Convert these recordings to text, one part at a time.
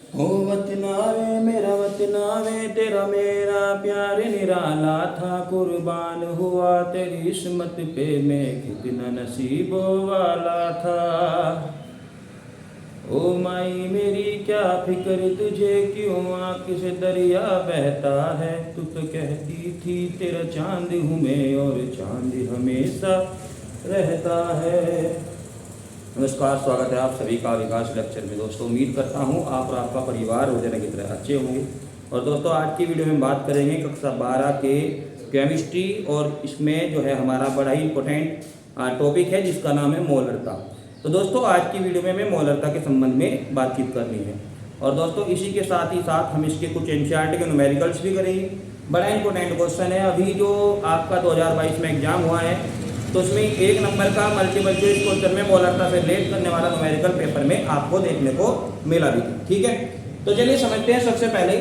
हो वतनावे मेरा वतनावे तेरा मेरा प्यार निराला था, कुर्बान हुआ तेरी इस्मत पे मैं कितना नसीबों वाला था। ओ माई मेरी क्या फिक्र तुझे, क्यों आँख से दरिया बहता है। तू तो कहती थी तेरा चांद हूँ मैं और चांद हमेशा रहता है। नमस्कार, स्वागत है आप सभी का विकास लेक्चर में। दोस्तों उम्मीद करता हूँ आप और आपका परिवार रोजाना की तरह अच्छे होंगे। और दोस्तों आज की वीडियो में बात करेंगे कक्षा 12 के केमिस्ट्री, और इसमें जो है हमारा बड़ा ही इम्पोर्टेंट टॉपिक है जिसका नाम है मॉलरता। तो दोस्तों आज की वीडियो में हमें मॉलरता के संबंध में बातचीत करनी है। और दोस्तों इसी के साथ ही साथ हम इसके कुछ एनसीईआरटी के न्यूमेरिकल्स भी करेंगे। बड़ा इंपॉर्टेंट क्वेश्चन है। अभी जो आपका 2022 में एग्जाम हुआ है तो उसमें 1 नंबर का मल्टीपल चॉइस क्वेश्चन में मॉलरता से रिलेट करने वाला न्यूमेरिकल पेपर में आपको देखने को मिला भी। ठीक है, तो चलिए समझते हैं। सबसे पहले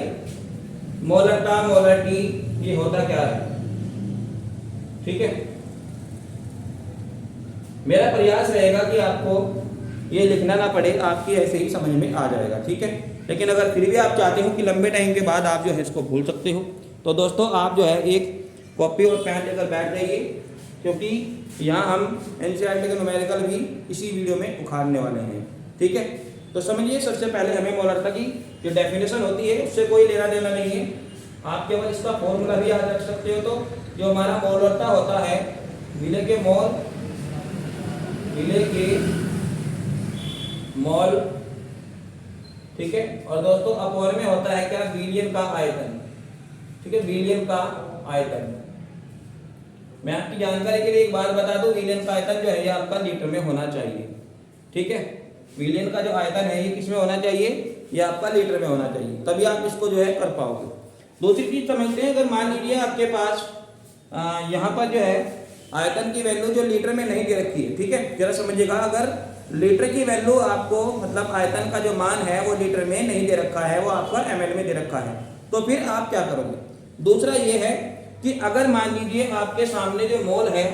मॉलरता, मॉलरिटी ये होता क्या है। ठीक है, मेरा प्रयास रहेगा कि आपको ये लिखना ना पड़े, आपकी ऐसे ही समझ में आ जाएगा। ठीक है, लेकिन अगर फिर भी आप चाहते हो कि लंबे टाइम के बाद आप जो है इसको भूल सकते हो तो दोस्तों आप जो है एक कॉपी और पेन लेकर बैठ जाइए, क्योंकि यहाँ हम एनसीईआरटी के न्यूमेरिकल भी इसी वीडियो में उखाड़ने वाले हैं। ठीक है, तो समझिए सबसे पहले हमें मॉलरता की जो डेफिनेशन होती है उससे कोई लेना देना नहीं है। आप केवल इसका फॉर्मूला भी याद रख सकते हो। तो जो हमारा मॉलरता होता है, विले के मोल, विले के मोल। ठीक है, और दोस्तों अपॉन में होता है क्या, विलियन का आयतन। ठीक है, विलियन का आयतन। मैं आपकी जानकारी के लिए एक बात बता दूं, विलियन का आयतन जो है ये आपका लीटर में होना चाहिए। ठीक है, विलियन का जो आयतन है ये किस में होना चाहिए, ये आपका लीटर में होना चाहिए, तभी आप इसको जो है कर पाओगे। दूसरी चीज समझते हैं, अगर मान लीजिए आपके पास यहाँ पर जो है आयतन की वैल्यू जो लीटर में नहीं दे रखी है। ठीक है, जरा समझिएगा, अगर लीटर की वैल्यू आपको मतलब आयतन का जो मान है वो लीटर में नहीं दे रखा है, वो आपका ml में दे रखा है, तो फिर आप क्या करोगे। दूसरा ये है कि अगर मान लीजिए आपके सामने जो मोल है,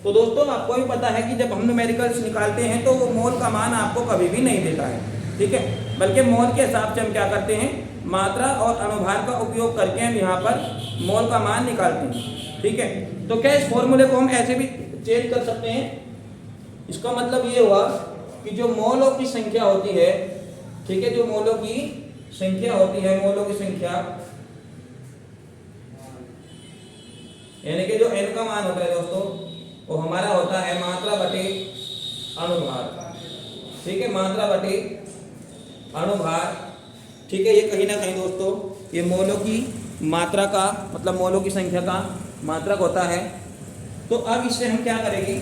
तो दोस्तों आपको भी पता है कि जब हम न्यूमेरिकल्स निकालते हैं तो वो मोल का मान आपको कभी भी नहीं देता है। ठीक है, बल्कि मोल के हिसाब से हम क्या करते हैं, मात्रा और अनुभार का उपयोग करके हम यहाँ पर मोल का मान निकालते हैं। ठीक है, तो क्या इस फॉर्मूले को हम ऐसे भी चेंज कर सकते हैं। इसका मतलब ये हुआ कि जो मोलों की संख्या होती है, ठीक है, जो मोलों की संख्या होती है, मोलों की संख्या यानी कि जो n का मान होता है दोस्तों वो हमारा होता है मात्रा बटे अनुभार। ठीक है, मात्रा बटे अनुभार। ठीक है, ये कहीं ना कहीं दोस्तों ये मोलों की मात्रा का मतलब मोलों की संख्या का मात्रक होता है। तो अब इससे हम क्या करेंगे,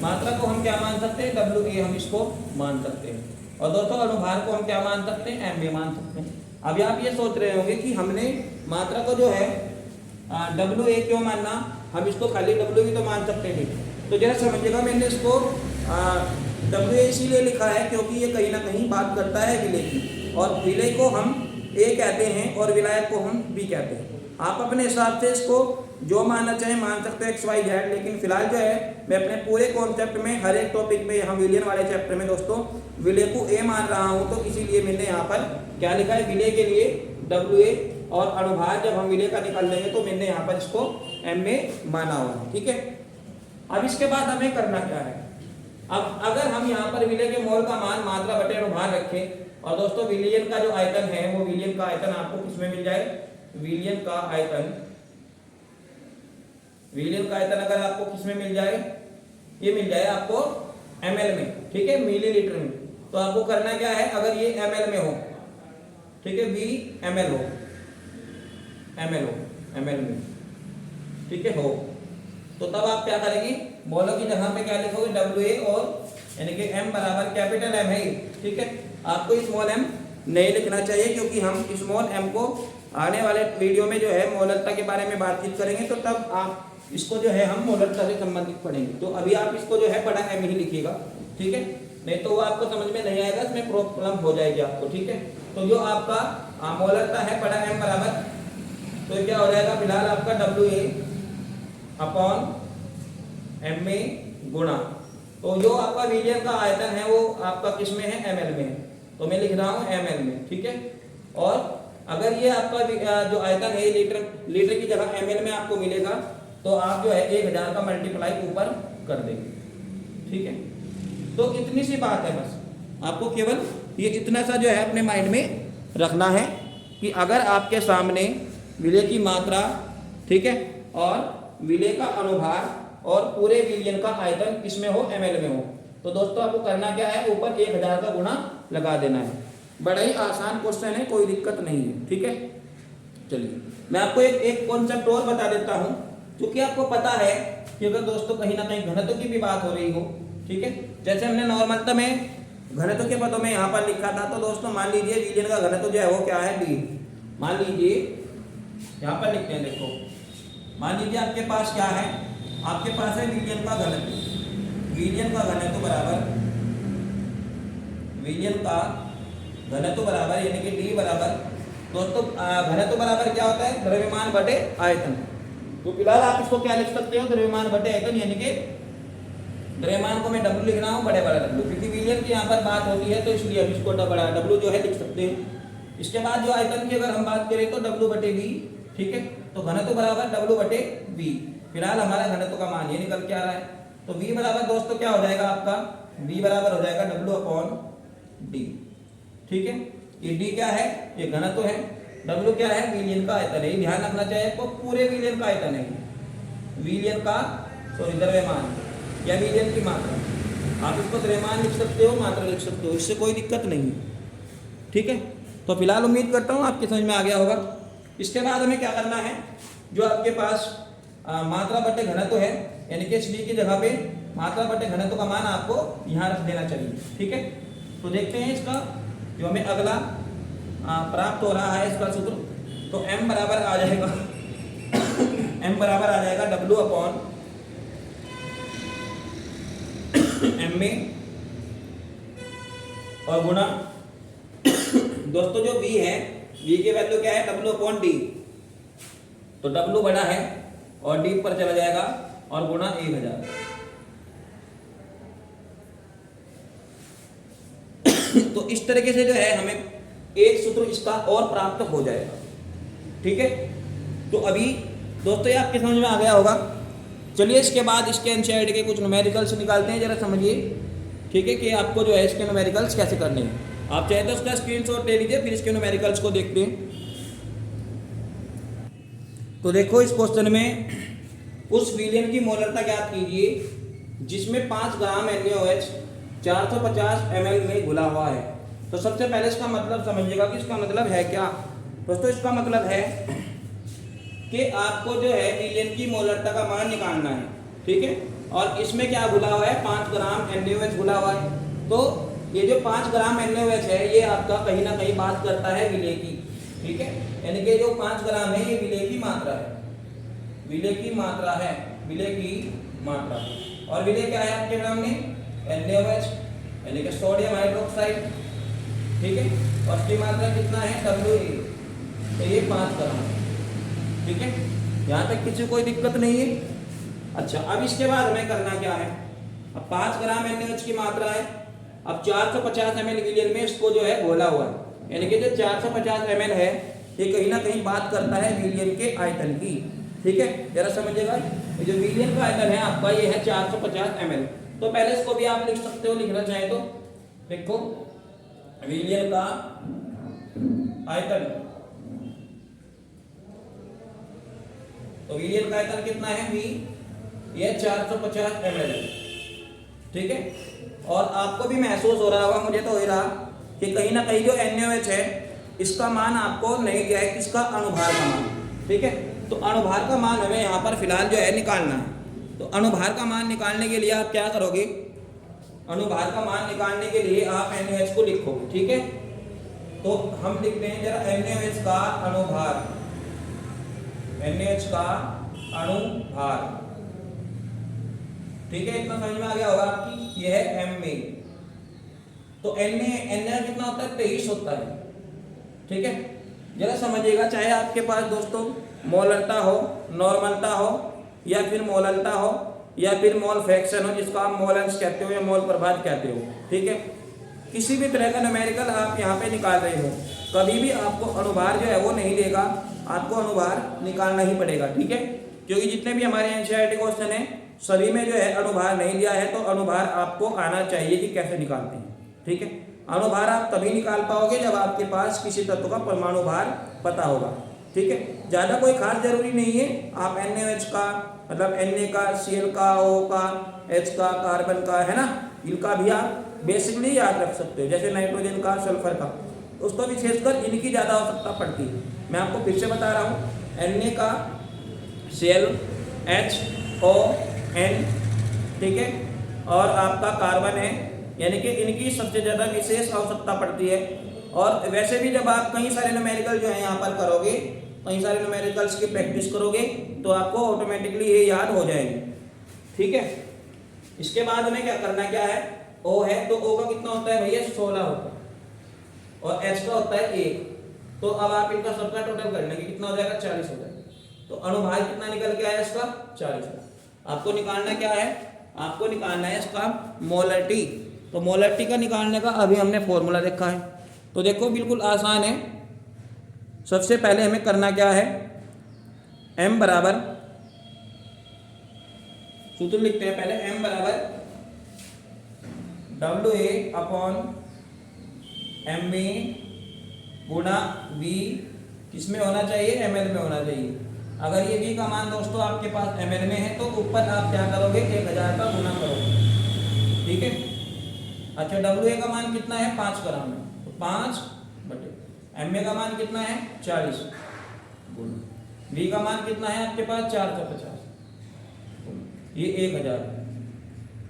मात्रा को हम क्या मान सकते हैं, WA हम इसको मान सकते हैं, और दोस्तों अनुभार को हम क्या मान सकते हैं, MA मान सकते हैं। अभी आप ये सोच रहे होंगे कि हमने मात्रा को जो है WA क्यों मानना, हम इसको खाली W भी तो मान सकते थे। तो जरा समझिएगा, मैंने इसको WA इसीलिए लिखा है क्योंकि ये कहीं ना कहीं बात करता है विलय की, और विलय को हम A कहते हैं और विलायक को हम B कहते हैं। आप अपने हिसाब से इसको जो मानना चाहे मान सकते हैं XYZ, लेकिन फिलहाल जो है मैं अपने पूरे कॉन्सेप्ट में हर एक टॉपिक में यहाँ विलियन वाले चैप्टर में दोस्तों विलय को A मान रहा हूँ, तो इसीलिए मैंने यहाँ पर क्या लिखा है, विलय के लिए WA, और अनुभार जब हम विलय का निकाल लेंगे तो मैंने यहाँ पर इसको MA माना हुआ है। ठीक है, अब इसके बाद हमें करना क्या है। अब अगर हम यहाँ पर विलय के मोल का मान मात्रा बटे अनुभार रखें, और दोस्तों विलियन का जो आयतन है वो विलियन का आयतन आपको किसमें मिल जाए, विलियन का आयतन, विलियन का आयतन अगर आपको किसमें मिल जाए, ये मिल जाए आपको ml में। ठीक है, मिलीलीटर में। तो आपको करना क्या है, अगर ये ml में हो, ठीक है, V ml हो, ml में, ठीक है हो, तो तब आप क्या करेंगे, मोलों की जगह पे क्या लिखोगे, WA, और यानी कि M बराबर कैपिटल M है। ठीक है, आपको स्मॉल m नहीं लिखना चाहिए, क्योंकि हम स्मॉल m को आने वाले वीडियो में जो है मॉलरता के बारे में बातचीत करेंगे, तो तब आप इसको जो है हम मॉलरता से संबंधित पढ़ेंगे। तो अभी आप इसको जो है बड़ा M ही लिखिएगा। ठीक है, नहीं तो वो आपको समझ में नहीं आएगा, इसमें प्रॉब्लम हो जाएगी आपको। ठीक है, तो जो आपका मॉलरता है बड़ा M बराबर, तो क्या हो जाएगा, फिलहाल आपका WA अपॉन MA गुणा, तो जो आपका विलियन का आयतन है वो आपका किस में है, ml में है, तो मैं लिख रहा हूँ ml में। ठीक है, और अगर ये आपका जो आयतन है लीटर की जगह ml में आपको मिलेगा तो आप जो है 1000 का मल्टीप्लाई ऊपर कर देंगे। ठीक है, तो इतनी सी बात है, बस आपको केवल ये इतना सा जो है अपने माइंड में रखना है कि अगर आपके सामने विलेय की मात्रा, ठीक है, और विलेय का अनुभार और पूरे विलयन का आयतन इसमें हो, ml में हो, तो दोस्तों आपको करना क्या है, ऊपर 1000 का गुणा लगा देना है। बड़ा ही आसान क्वेश्चन है, कोई दिक्कत नहीं है। ठीक है, चलिए मैं आपको एक कॉन्सेप्ट और बता देता हूं, क्योंकि आपको पता है कि अगर दोस्तों कहीं ना कहीं घनत्व की भी बात हो रही हो, ठीक है, जैसे हमने नॉर्मलता में घनत्व के पदों में यहाँ पर लिखा था, तो दोस्तों मान लीजिए विलयन का घनत्व जो है वो क्या है, डी। मान लीजिए यहाँ पर लिखते हैं, देखो मान लीजिए आपके पास क्या है, आपके पास है विलयन का घनत्व। विलयन का घनत्व बराबर, विलयन का घनत्व बराबर यानी कि डी बराबर, दोस्तों घनत्व बराबर क्या होता है, द्रव्यमान बटे आयतन। तो फिलहाल आप इसको क्या लिख सकते हो, द्रव्यमान बटे आयतन, यानी कि द्रव्यमान को मैं W लिख रहा हूँ, बड़े बड़ा W, क्योंकि विलयन की यहाँ पर बात होती है तो इसलिए हम इसको बड़ा W जो है लिख सकते हैं। इसके बाद जो आयतन की अगर हम बात करें तो W बटे V। ठीक है, तो घनत्व बराबर W बटे V। फिलहाल हमारा घनत्व का मान ये निकल के आ रहा है, तो V बराबर दोस्तों क्या हो जाएगा आपका, V बराबर हो जाएगा W/D। ठीक है, ये D क्या है, ये घनत्व है, W क्या है, विलयन का आयतन है। ध्यान रखना चाहिए आपको, पूरे विलयन का आयतन है, विलयन का द्रव्यमान या विलयन की मात्रा। आप इसको द्रव्यमान लिख सकते हो, मात्रा लिख सकते हो, इससे कोई दिक्कत नहीं है। ठीक है, तो फिलहाल उम्मीद करता हूँ आपके समझ में आ गया होगा। इसके बाद हमें क्या करना है, जो आपके पास मात्रा बटे घनत्व है, यानी कि डी की जगह पे मात्रा बटे घनत्व का मान आपको यहाँ रख देना चाहिए। ठीक है, तो देखते हैं इसका जो हमें अगला प्राप्त हो रहा है इसका सूत्र। तो m बराबर आ जाएगा m बराबर आ जाएगा W/m में और गुणा दोस्तों जो v है, v की वैल्यू क्या है, W/d। तो W बड़ा है और d पर चला जाएगा और गुणा 1000। तो इस तरीके से जो है हमें एक सूत्र इसका और प्राप्त हो जाएगा। ठीक है, तो अभी दोस्तों ये आपके समझ में आ गया होगा। चलिए इसके बाद इसके एनसीईआरटी के कुछ न्यूमेरिकल्स निकालते हैं, जरा समझिए। ठीक है, कि आपको जो है इसके न्यूमेरिकल्स कैसे करने हैं। आप चाहे तो उसका स्क्रीनशॉट ले लीजिए, फिर इसके न्यूमेरिकल्स को देखते हैं। तो देखो इस क्वेश्चन में उस विलयन की मोलरता ज्ञात कीजिए जिसमें 5 ग्राम NaOH 450 ml में घुला हुआ है। तो सबसे पहले इसका मतलब समझिएगा कि इसका मतलब है क्या। दोस्तों इसका मतलब है कि आपको जो है विलयन की मोलरता का मान निकालना है। ठीक है, और इसमें क्या घुला हुआ है, 5 ग्राम NaOH घुला हुआ है। तो ये जो 5 ग्राम NaOH है ये आपका कहीं ना कहीं बात करता है विलय की। ठीक है, यानी कि जो 5 ग्राम है ये विलय की मात्रा है, विलय की मात्रा है, विलय की मात्रा। और विलय क्या है आपके सामने, NaOH यानी कि सोडियम हाइड्रोक्साइड। ठीक है, और उसकी मात्रा कितना है, WA, तो ये 5 ग्राम। ठीक है, यहाँ तक किसी कोई दिक्कत नहीं है। अच्छा, अब इसके बाद हमें करना क्या है, अब 5 ग्राम NaOH की मात्रा है, अब 450 ml विलयन में इसको जो है घोला हुआ है, यानी कि जो 450 ml है ये कहीं ना कहीं बात करता है विलयन के आयतन की। ठीक है, जरा समझिएगा, ये जो विलयन का आयतन है आपका ये है 450 ml। तो पहले इसको भी आप लिख सकते हो, लिखना चाहे तो देखो विलयन का आयतन, तो विलयन का आयतन कितना है, V, ये 450 ml। ठीक है, और आपको भी महसूस हो रहा होगा, मुझे तो हो ही रहा कि कहीं ना कहीं जो NaOH है इसका मान आपको नहीं दिया है, किसका, अनुभार का मान। ठीक है, तो अनुभार का मान हमें यहाँ पर फिलहाल जो है निकालना है। तो अनुभार का मान निकालने के लिए आप क्या करोगे, अनुभार का मान निकालने के लिए आप NaOH को लिखोगे। ठीक है, तो हम लिखते हैं जरा NaOH का अनुभार, NaOH का अनुभार। ठीक है, इतना समझ में आ गया होगा आपकी, यह है M में। तो Na कितना होता है, 23 होता है। ठीक है, जरा समझिएगा, चाहे आपके पास दोस्तों मोलरता हो, नॉर्मलता हो, या फिर मोलरता हो, या फिर मोल फ्रैक्शन हो, जिसको आप मोल अंश कहते हो या मोल प्रभाव कहते हो। ठीक है, किसी भी तरह का न्यूमेरिकल आप यहाँ पे निकाल रहे हो, कभी भी आपको अणुभार जो है वो नहीं देगा, आपको अणुभार निकालना ही पड़ेगा। ठीक है, क्योंकि जितने भी हमारे एनसीईआरटी क्वेश्चन है सभी में जो है अणुभार नहीं दिया है, तो अणुभार आपको आना चाहिए कि कैसे निकालते हैं। ठीक है, अणुभार आप तभी निकाल पाओगे जब आपके पास किसी तत्व का परमाणु भार पता होगा। ठीक है, ज़्यादा कोई खास जरूरी नहीं है, आप NaOH का मतलब Na का, Cl का, O का, H का, कार्बन का, है ना, इनका भी आप बेसिकली याद रख सकते हो, जैसे नाइट्रोजन का, सल्फर का, उसको विशेषकर इनकी ज़्यादा आवश्यकता पड़ती है। मैं आपको फिर से बता रहा हूँ, Na का, Cl, H, O, N, ठीक है, और आपका कार्बन है, यानी कि इनकी सबसे ज़्यादा विशेष आवश्यकता पड़ती है। और वैसे भी जब आप कई सारे न्यूमेरिकल जो है यहाँ पर करोगे, कई सारे न्यूमेरिकल्स की प्रैक्टिस करोगे तो आपको ऑटोमेटिकली ये याद हो जाएंगे। ठीक है, इसके बाद हमें क्या करना क्या है, O है तो O का कितना होता है भैया 16 होता है और H का होता है 1, तो अब आप इनका सबका टोटल कर लेंगे, कितना हो जाएगा 40 हो जाएगा। तो अणुभार कितना निकल के आया इसका 40। आपको निकालना क्या है, आपको निकालना है इसका मोलरिटी। तो मोलरिटी का निकालने का अभी हमने फॉर्मूला देखा है, तो देखो बिल्कुल आसान है। सबसे पहले हमें करना क्या है, M बराबर, सूत्र लिखते हैं पहले, M बराबर WA अपॉन MA गुणा V, किसमें होना चाहिए, ML में होना चाहिए। अगर ये V का मान दोस्तों आपके पास ML में है तो ऊपर आप क्या करोगे, 1000 का गुना करोगे। ठीक है, अच्छा WA का मान कितना है 5 ग्राम है, तो 5 बटे MA का मान कितना है 40 गुना V का मान कितना है आपके पास 450, ये 1000।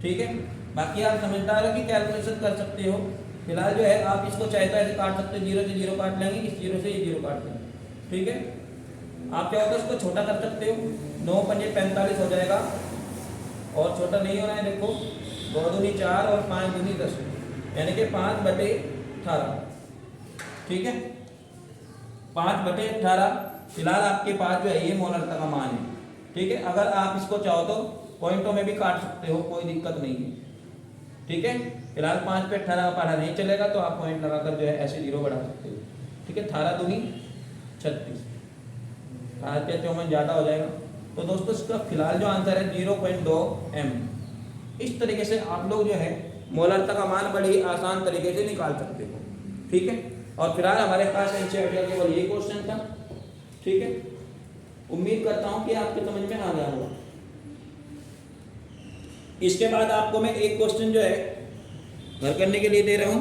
ठीक है, बाकी आप समझदार हो कि कैलकुलेशन कर सकते हो। फिलहाल जो है आप इसको चाहे तो ऐसे काट सकते हो, 0 से 0 काट लेंगे, इस 0 से ये 0 काट लेंगे। ठीक है, आप क्या होता है इसको छोटा कर सकते हो, 9 पंजे 45 हो जाएगा, और छोटा नहीं होना है, देखो 2 दूनी 4 और 5 दूनी 10, यानी कि 5 बटे 18। ठीक है, 5 बटे 18 फिलहाल आपके पास जो है ये मोलरता का मान है। ठीक है, अगर आप इसको चाहो तो पॉइंटों में भी काट सकते हो, कोई दिक्कत नहीं है। ठीक है, फिलहाल 5 पे 18 का पढ़ा नहीं चलेगा तो आप पॉइंट लगाकर जो है ऐसे 0 बढ़ा सकते हो। ठीक है, 18 दूनी 36, 18 पे 54 ज़्यादा हो जाएगा, तो दोस्तों इसका फिलहाल जो आंसर है 0.2 M। इस तरीके से आप लोग जो है मोलरता का मान बड़ी आसान तरीके से निकाल सकते हो। ठीक है, और फिलहाल हमारे पास एनसीईआरटी का केवल ये क्वेश्चन था। ठीक है, उम्मीद करता हूँ कि आपके समझ में आ गया होगा। इसके बाद आपको मैं एक क्वेश्चन जो है घर करने के लिए दे रहा हूँ,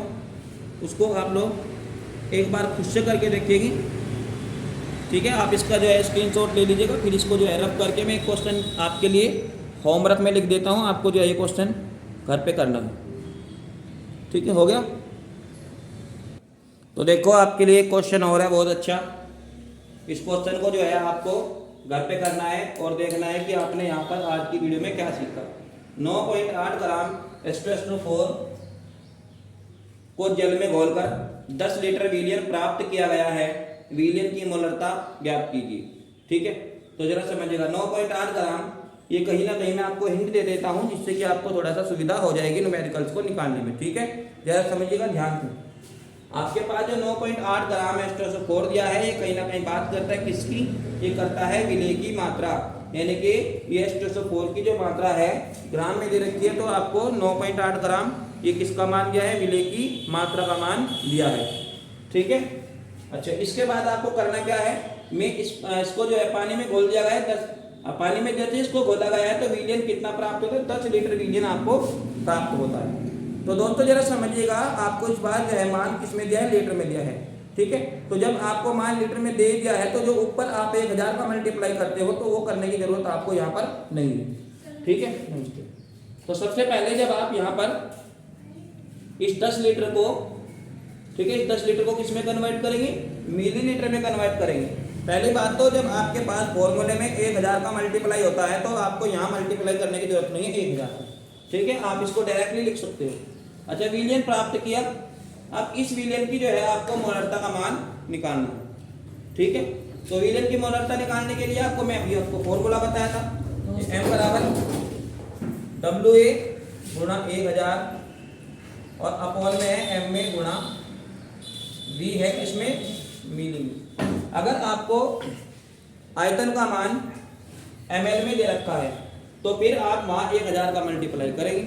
उसको आप लोग एक बार खुद से करके देखिएगी। ठीक है, आप इसका जो है स्क्रीनशॉट ले लीजिएगा, फिर इसको जो है रफ करके मैं एक क्वेश्चन आपके लिए होमवर्क में लिख देता हूँ, आपको जो है ये क्वेश्चन घर पे करना है। ठीक है, हो गया। तो देखो आपके लिए एक क्वेश्चन हो रहा है बहुत अच्छा, इस क्वेश्चन को जो है आपको घर पे करना है और देखना है कि आपने यहाँ पर आज की वीडियो में क्या सीखा। 9.8 ग्राम H2SO4 को जल में घोलकर 10 लीटर विलियन प्राप्त किया गया है, विलियन की मोलरता ज्ञात कीजिए। ठीक है, तो जरा समझिएगा 9.8 ग्राम, ये कहीं ना कहीं मैं आपको हिंट दे देता हूँ जिससे कि आपको थोड़ा सा सुविधा हो जाएगी न्यूमेरिकल्स को निकालने में। ठीक है, जरा समझिएगा ध्यान से। आपके पास जो 9.8 ग्राम H2SO4 दिया है, ये कहीं ना कहीं बात करता है किसकी, ये करता है विलेय की मात्रा, यानी कि ये H2SO4 की जो मात्रा है ग्राम में दे रखी है, तो आपको 9.8 ग्राम ये किसका मान दिया है, विलेय की मात्रा का मान दिया है। ठीक है, अच्छा इसके बाद आपको करना क्या है, मैं इसको जो है पानी में घोल दिया गया है 10, पानी में जैसे इसको घोला गया है तो विलियन कितना प्राप्त होता है, 10 लीटर विलियन आपको प्राप्त होता है। तो दोस्तों जरा समझिएगा, आपको इस बार जो है मान किस में दिया है, लीटर में दिया है। ठीक है, तो जब आपको मान लीटर में दे दिया है तो जो ऊपर आप 1000 का मल्टीप्लाई करते हो तो वो करने की जरूरत आपको यहाँ पर नहीं है। ठीक है, नमस्ते। तो सबसे पहले जब आप यहाँ पर इस 10 लीटर को, ठीक है, इस 10 लीटर को किस में कन्वर्ट करेंगे, मिलीलीटर में कन्वर्ट करेंगे। पहली बात तो जब आपके पास फॉर्मूले में 1000 का मल्टीप्लाई होता है तो आपको यहाँ मल्टीप्लाई करने की जरूरत नहीं है 1000। ठीक है, आप इसको डायरेक्टली लिख सकते हो। अच्छा, विलियन प्राप्त किया, अब इस विलियन की जो है आपको मोलरता का मान निकालना है। ठीक है, तो विलियन की मोलरता निकालने के लिए आपको मैं अभी आपको फॉर्मूला बताया था, M बराबर WA गुणा 1000 और अपॉन में है MA गुणा V है इसमें मिली में। अगर आपको आयतन का मान ml में दे रखा है तो फिर आप वहाँ 1000 का मल्टीप्लाई करेंगे।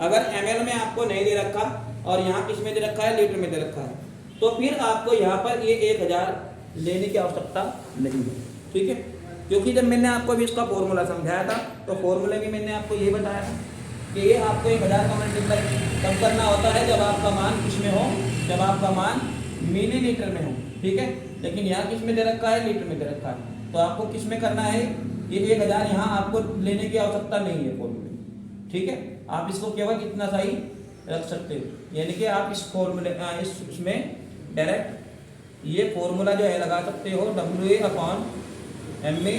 अगर ml में आपको नहीं दे रखा और यहाँ किस में दे रखा है, लीटर में दे रखा है, तो फिर आपको यहाँ पर ये 1000 लेने की आवश्यकता नहीं है। ठीक है, क्योंकि जब मैंने आपको अभी इसका फॉर्मूला समझाया था तो फॉर्मूले में मैंने आपको ये बताया था कि ये आपको 1000 का मल्टीप्लाई कब करना होता है, जब आपका मान किस में हो, जब आपका मान मिलीलीटर में हो। ठीक है, लेकिन यहाँ किस में दे रखा है, लीटर में दे रखा है, तो आपको किस में करना है, ये 1000 यहाँ आपको लेने की आवश्यकता नहीं है फॉर्मूले। ठीक है, आप इसको केवल इतना सही रख सकते हो, यानी कि आप इस फॉर्मूले इसमें डायरेक्ट ये फॉर्मूला जो है लगा सकते हो, WA/mA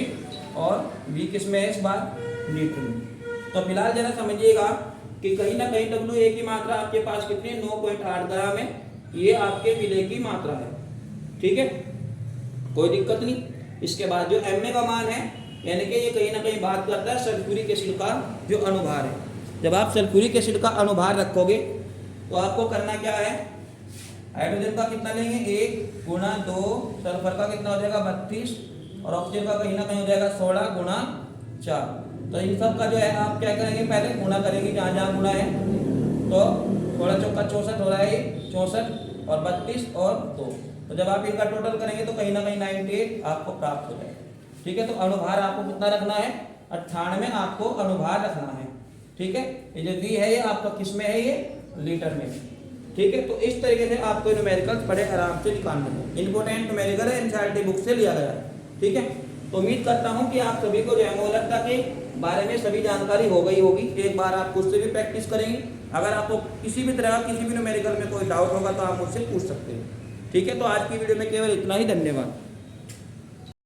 और V किस में है इस बार, लीटर में। तो फिलहाल जरा समझिएगा कि कहीं ना कहीं WA की मात्रा आपके पास कितनी, 9.8 ग्राम है, ये आपके विलेय की मात्रा है। ठीक है, कोई दिक्कत नहीं। इसके बाद जो mA का मान है, यानी कि ये कहीं ना कहीं बात करता है सल्फ्यूरिक एसिड का जो अनुभार है। जब आप सल्फ्यूरिक एसिड का अनुभार रखोगे तो आपको करना क्या है, हाइड्रोजन का कितना लेंगे, 1 गुणा 2, सल्फर का कितना हो जाएगा 32 और ऑक्सीजन का कहीं ना कहीं हो जाएगा 16 गुणा 4। तो इन सब का जो है आप क्या करेंगे, पहले गुणा करेंगे, जहाँ जहाँ गुणा है तो 16 चौका 64 हो रहा है, 64 और 32 और 2, तो जब आप इनका टोटल करेंगे तो कहीं ना कहीं 98 आपको प्राप्त हो जाएगा। ठीक है, तो अनुभार आपको कितना रखना है, 98 आपको अनुभार रखना है। ठीक है, ये जो V है ये आपका किस में है, ये लीटर में। ठीक है, तो इस तरीके से आपको न्यूमेरिकल्स बड़े आराम से निकालने हैं। इंपोर्टेंट न्यूमेरिकल है, एनसीईआरटी बुक से लिया गया है। ठीक है, तो उम्मीद करता हूँ कि आप सभी को जो है मोलकता के बारे में सभी जानकारी हो गई होगी। एक बार आप खुद से भी प्रैक्टिस करेंगे। अगर आपको किसी भी तरह किसी भी न्यूमेरिकल में कोई डाउट होगा तो आप मुझसे पूछ सकते हैं। ठीक है, तो आज की वीडियो में केवल इतना ही। धन्यवाद।